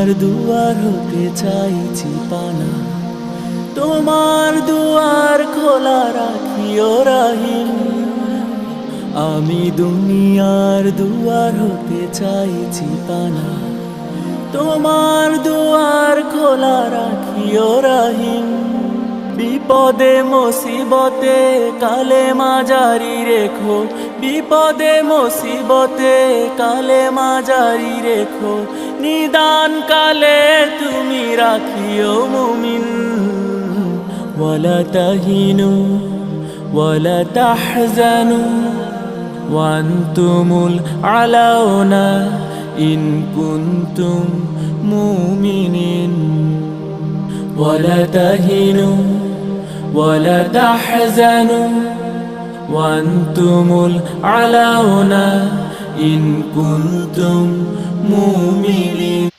দুনিয়ার দুয়ার হতে চাইছি পানা, তোমার দুয়ার খোলা রাখিও রাহিম। আমি দুনিয়ার দুয়ার হতে চাইছি পানা, তোমার দুয়ার খোলা রাখিও রাহিম। বিপদে মুসিবতে কালেমা জারি রেখো, বিপদে মুসিবতে কালেমা জারি রেখো। নিদান কালে তুমি রাখিও মুমিন। ওয়ালা তাহিনু ওয়ালা তাহজানু ওয়ান্তুমুল আলাউনা ইন কুনতুম মুমিনিন। ولا تهنوا ولا تحزنوا وأنتم الأعلون إن كنتم مؤمنين.